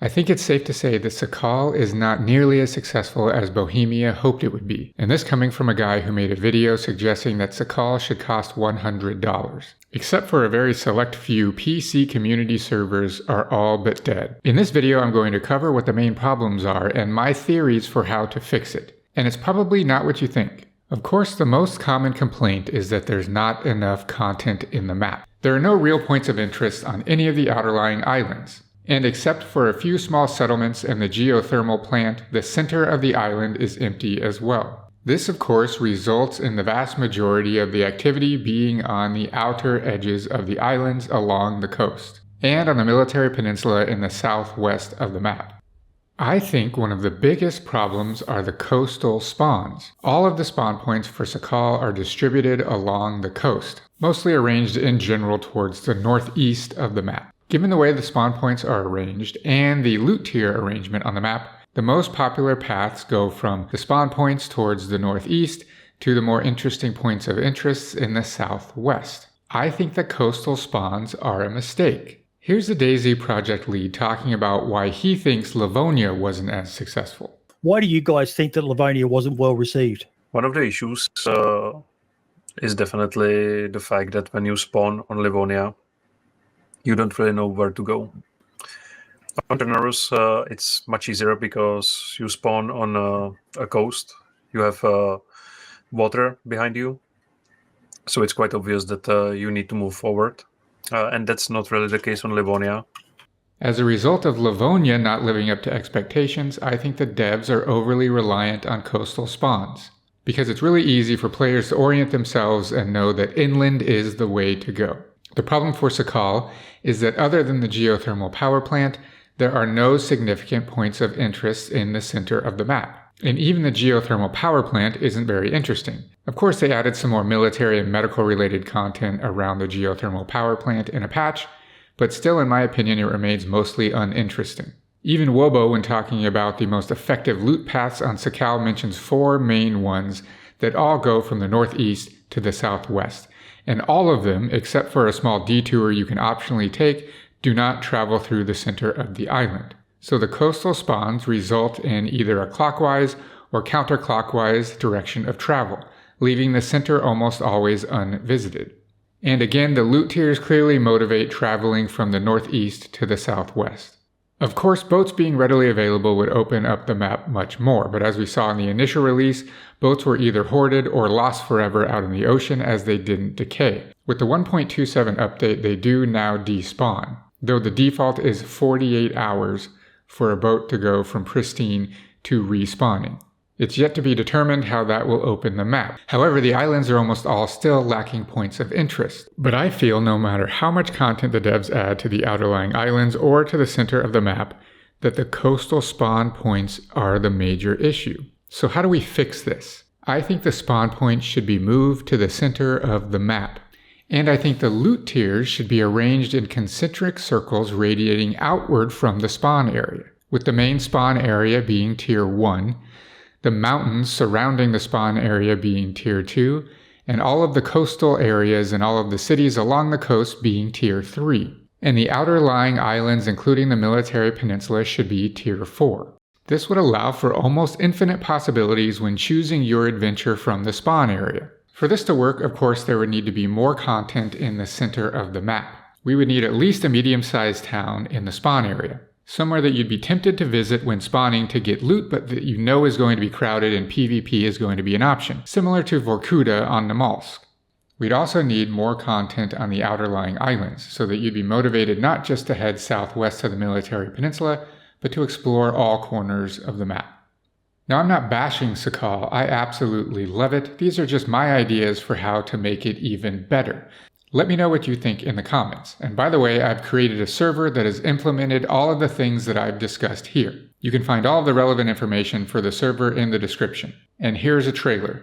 I think it's safe to say that Sakhal is not nearly as successful as Bohemia hoped it would be, and this coming from a guy who made a video suggesting that Sakhal should cost $100. Except for a very select few, PC community servers are all but dead. In this video I'm going to cover what the main problems are and my theories for how to fix it. And it's probably not what you think. Of course, the most common complaint is that there's not enough content in the map. There are no real points of interest on any of the outerlying islands. And except for a few small settlements and the geothermal plant, the center of the island is empty as well. This of course results in the vast majority of the activity being on the outer edges of the islands along the coast, and on the military peninsula in the southwest of the map. I think one of the biggest problems are the coastal spawns. All of the spawn points for Sakhal are distributed along the coast, mostly arranged in general towards the northeast of the map. Given the way the spawn points are arranged and the loot tier arrangement on the map, the most popular paths go from the spawn points towards the northeast to the more interesting points of interest in the southwest. I think that coastal spawns are a mistake. Here's the DayZ project lead talking about why he thinks Livonia wasn't as successful. Why do you guys think that Livonia wasn't well received? One of the issues is definitely the fact that when you spawn on Livonia, you don't really know where to go. On Generous, it's much easier because you spawn on a coast. You have water behind you, so it's quite obvious that you need to move forward. And that's not really the case on Livonia. As a result of Livonia not living up to expectations, I think the devs are overly reliant on coastal spawns, because it's really easy for players to orient themselves and know that inland is the way to go. The problem for Sakhal is that other than the geothermal power plant, there are no significant points of interest in the center of the map. And even the geothermal power plant isn't very interesting. Of course, they added some more military and medical related content around the geothermal power plant in a patch, but still in my opinion it remains mostly uninteresting. Even Wobo, when talking about the most effective loot paths on Sakhal, mentions 4 main ones that all go from the northeast to the southwest. And all of them, except for a small detour you can optionally take, do not travel through the center of the island. So the coastal spawns result in either a clockwise or counterclockwise direction of travel, leaving the center almost always unvisited. And again, the loot tiers clearly motivate traveling from the northeast to the southwest. Of course, boats being readily available would open up the map much more, but as we saw in the initial release, boats were either hoarded or lost forever out in the ocean as they didn't decay. With the 1.27 update, they do now despawn, though the default is 48 hours for a boat to go from pristine to respawning. It's yet to be determined how that will open the map. However, the islands are almost all still lacking points of interest. But I feel no matter how much content the devs add to the outerlying islands or to the center of the map, that the coastal spawn points are the major issue. So how do we fix this? I think the spawn points should be moved to the center of the map. And I think the loot tiers should be arranged in concentric circles radiating outward from the spawn area, with the main spawn area being tier 1, the mountains surrounding the spawn area being tier 2, and all of the coastal areas and all of the cities along the coast being tier 3. And the outer-lying islands, including the military peninsula, should be tier 4. This would allow for almost infinite possibilities when choosing your adventure from the spawn area. For this to work, of course, there would need to be more content in the center of the map. We would need at least a medium-sized town in the spawn area. Somewhere that you'd be tempted to visit when spawning to get loot, but that you know is going to be crowded and PvP is going to be an option, similar to Vorkuta on Namalsk. We'd also need more content on the outerlying islands, so that you'd be motivated not just to head southwest to the military peninsula, but to explore all corners of the map. Now, I'm not bashing Sakhal, I absolutely love it. These are just my ideas for how to make it even better. Let me know what you think in the comments. And by the way, I've created a server that has implemented all of the things that I've discussed here. You can find all of the relevant information for the server in the description. And here's a trailer.